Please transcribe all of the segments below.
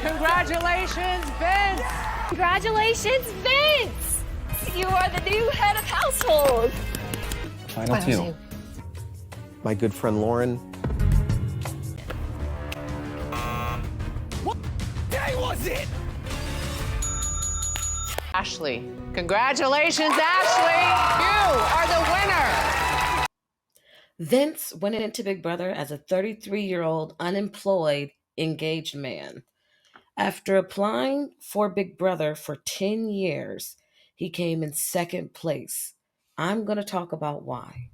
Congratulations, Vince! Congratulations, Vince! You are the new head of household. Final two. My good friend Lauren. What day was it? Ashley. Congratulations, Ashley! You are the winner! Vince went into Big Brother as a 33-year-old unemployed engaged man. After applying for Big Brother for 10 years, he came in second place. I'm going to talk about why.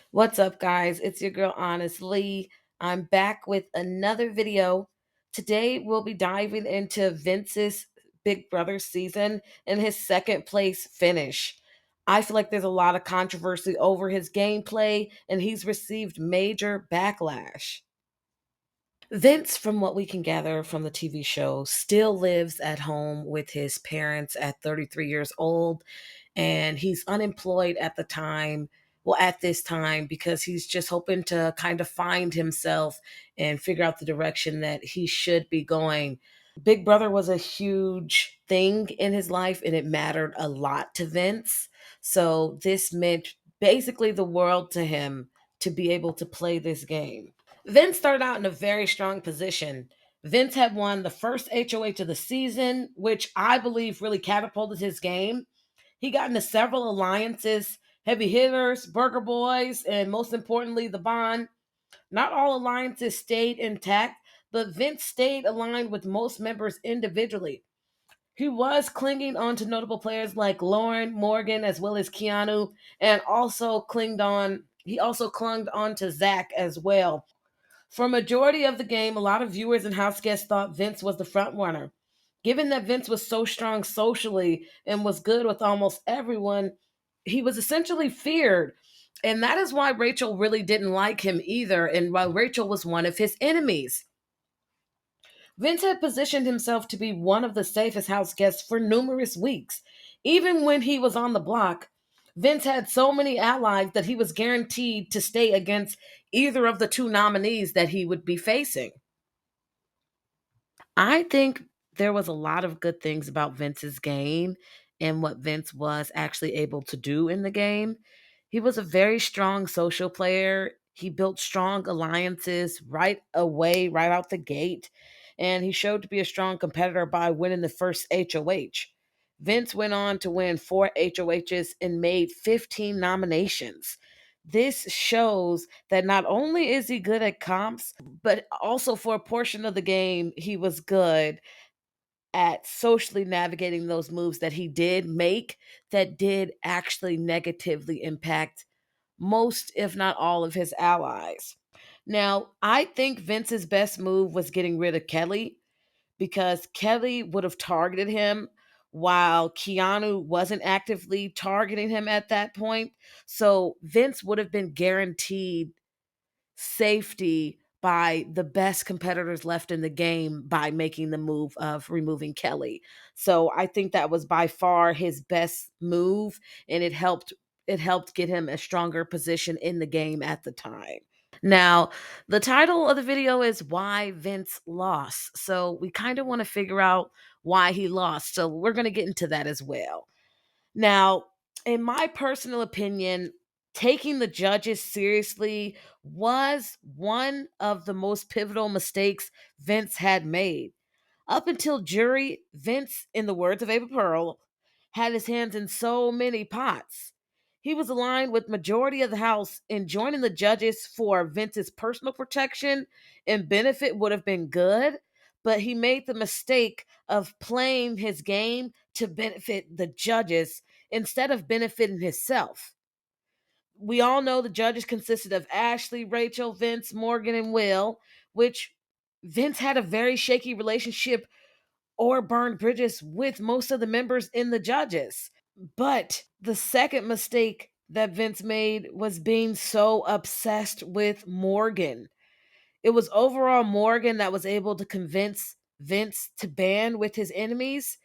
What's up, guys? It's your girl, Honest Lee. I'm back with another video. Today, we'll be diving into Vince's Big Brother season and his second place finish. I feel like there's a lot of controversy over his gameplay, and he's received major backlash. Vince, from what we can gather from the TV show, still lives at home with his parents at 33 years old, and he's unemployed at the time. Well, at this time, because he's just hoping to kind of find himself and figure out the direction that he should be going. Big Brother was a huge thing in his life, and it mattered a lot to Vince. So this meant basically the world to him to be able to play this game. Vince started out in a very strong position. Vince had won the first HOH of the season, which I believe really catapulted his game. He got into several alliances, Heavy Hitters, Burger Boys, and most importantly, the Bond. Not all alliances stayed intact, but Vince stayed aligned with most members individually. He was clinging on to notable players like Lauren, Morgan, as well as Keanu, and he also clung on to Zach as well. For a majority of the game, a lot of viewers and house guests thought Vince was the front runner. Given that Vince was so strong socially and was good with almost everyone, he was essentially feared. And that is why Rachel really didn't like him either, and why Rachel was one of his enemies. Vince had positioned himself to be one of the safest house guests for numerous weeks. Even when he was on the block, Vince had so many allies that he was guaranteed to stay against either of the two nominees that he would be facing. I think there was a lot of good things about Vince's game and what Vince was actually able to do in the game. He was a very strong social player. He built strong alliances right away, right out the gate, and he showed to be a strong competitor by winning the first HOH. Vince went on to win 4 HOHs and made 15 nominations. This shows that not only is he good at comps, but also for a portion of the game, he was good at socially navigating those moves that he did make that did actually negatively impact most, if not all, of his allies. Now, I think Vince's best move was getting rid of Kelly, because Kelly would have targeted him while Keanu wasn't actively targeting him at that point. So Vince would have been guaranteed safety by the best competitors left in the game by making the move of removing Kelly. So I think that was by far his best move, and it helped get him a stronger position in the game at the time. Now, the title of the video is Why Vince Lost. So we kind of want to figure out why he lost. So we're going to get into that as well. Now, in my personal opinion, taking the judges seriously was one of the most pivotal mistakes Vince had made. Up until jury, Vince, in the words of Ava Pearl, had his hands in so many pots. He was aligned with majority of the house, and joining the judges for Vince's personal protection and benefit would have been good, but he made the mistake of playing his game to benefit the judges instead of benefiting himself. We all know the judges consisted of Ashley, Rachel, Vince, Morgan, and Will, which Vince had a very shaky relationship or burned bridges with most of the members in the judges. But the second mistake that Vince made was being so obsessed with Morgan. It was overall Morgan that was able to convince Vince to band with his enemies,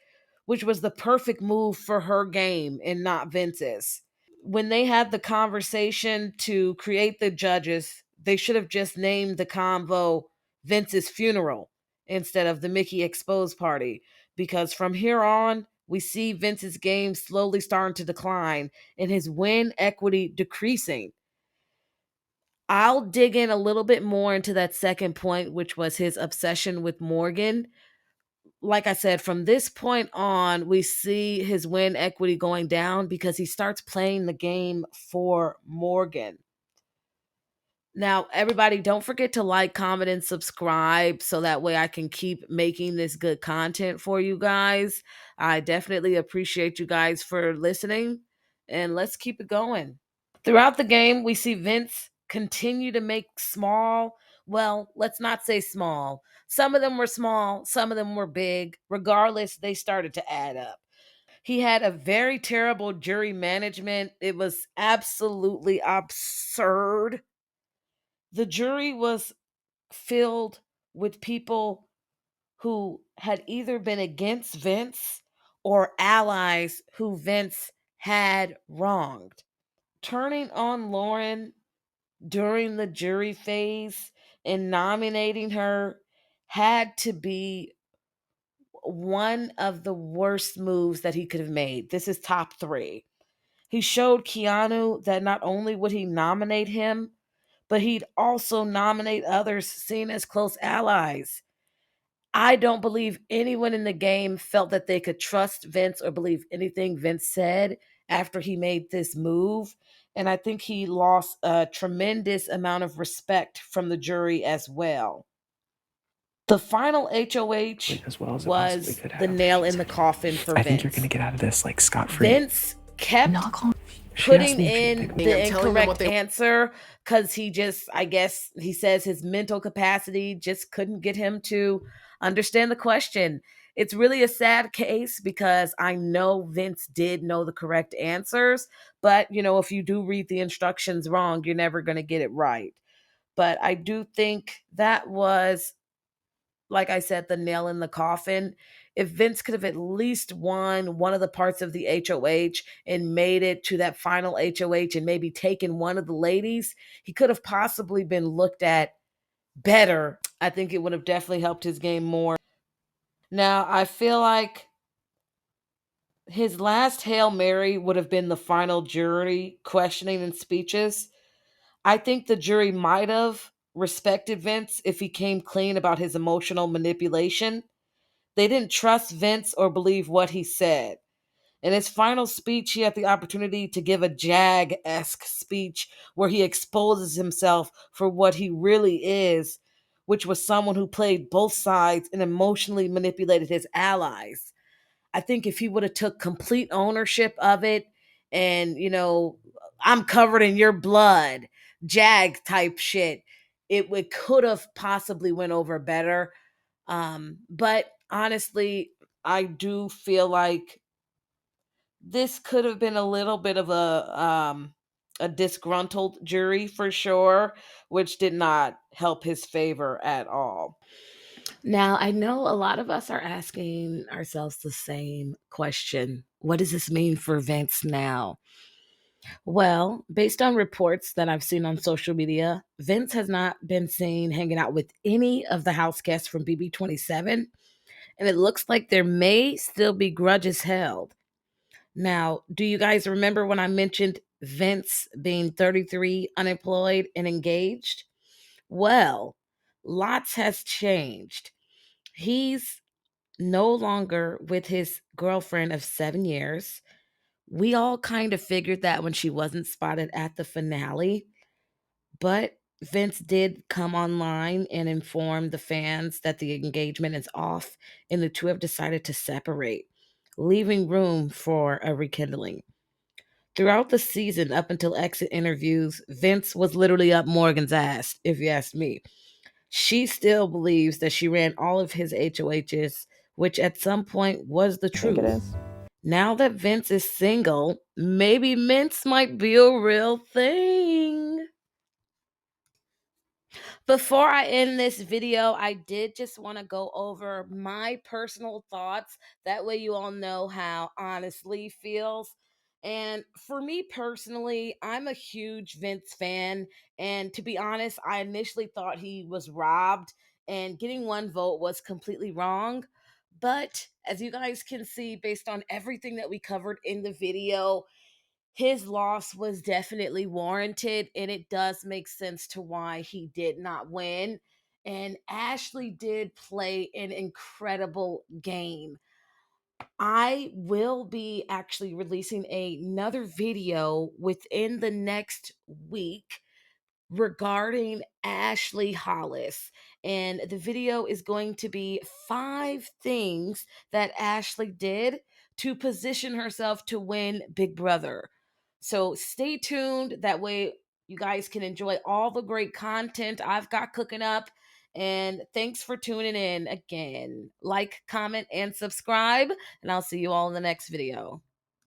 which was the perfect move for her game and not Vince's. When they had the conversation to create the judges, they should have just named the convo Vince's funeral instead of the Mickey Exposed Party, because from here on, we see Vince's game slowly starting to decline and his win equity decreasing. I'll dig in a little bit more into that second point, which was his obsession with Morgan. Like I said, from this point on, we see his win equity going down because he starts playing the game for Morgan. Now, everybody, don't forget to like, comment, and subscribe so that way I can keep making this good content for you guys. I definitely appreciate you guys for listening, and let's keep it going. Throughout the game, we see Vince continue to make small, well, let's not say small. Some of them were small, some of them were big. Regardless, they started to add up. He had a very terrible jury management. It was absolutely absurd. The jury was filled with people who had either been against Vince or allies who Vince had wronged. Turning on Lauren during the jury phase and nominating her had to be one of the worst moves that he could have made. This is top 3. He showed Keanu that not only would he nominate him, but he'd also nominate others seen as close allies. I don't believe anyone in the game felt that they could trust Vince or believe anything Vince said after he made this move. And I think he lost a tremendous amount of respect from the jury as well. The final HOH as well as it possibly was could the have. nail in the coffin for I Vince. think you're going to get out of this like scot-free. Vince kept putting in the incorrect answer because he just, I guess he says his mental capacity just couldn't get him to understand the question. It's really a sad case because I know Vince did know the correct answers, but you know, if you do read the instructions wrong, you're never going to get it right. But I do think that was, like I said, the nail in the coffin. If Vince could have at least won one of the parts of the HOH and made it to that final HOH and maybe taken one of the ladies, he could have possibly been looked at better. I think it would have definitely helped his game more. Now, I feel like his last Hail Mary would have been the final jury questioning and speeches. I think the jury might have respected Vince if he came clean about his emotional manipulation. They didn't trust Vince or believe what he said. In his final speech, he had the opportunity to give a Jag-esque speech where he exposes himself for what he really is, which was someone who played both sides and emotionally manipulated his allies. I think if he would have took complete ownership of it and, you know, I'm covered in your blood, Jag type shit, it could have possibly went over better. But honestly, I do feel like this could have been a little bit of a disgruntled jury for sure, which did not help his favor at all. Now, I know a lot of us are asking ourselves the same question. What does this mean for Vince now? Well, based on reports that I've seen on social media, Vince has not been seen hanging out with any of the house guests from BB27, and it looks like there may still be grudges held. Now, do you guys remember when I mentioned Vince being 33, unemployed, and engaged? Well, lots has changed. He's no longer with his girlfriend of 7 years. We all kind of figured that when she wasn't spotted at the finale, but Vince did come online and inform the fans that the engagement is off and the two have decided to separate, leaving room for a rekindling. Throughout the season, up until exit interviews, Vince was literally up Morgan's ass, if you ask me. She still believes that she ran all of his HOHs, which at some point was the truth. Now that Vince is single, maybe Mince might be a real thing. Before I end this video, I did just want to go over my personal thoughts. That way you all know how honestly feels. And for me personally, I'm a huge Vince fan. And to be honest, I initially thought he was robbed and getting one vote was completely wrong. But as you guys can see, based on everything that we covered in the video, his loss was definitely warranted, and it does make sense to why he did not win. And Ashley did play an incredible game. I will be actually releasing another video within the next week regarding Ashley Hollis. And the video is going to be 5 things that Ashley did to position herself to win Big Brother. So stay tuned. That way, you guys can enjoy all the great content I've got cooking up. And thanks for tuning in again. Like, comment, and subscribe. And I'll see you all in the next video.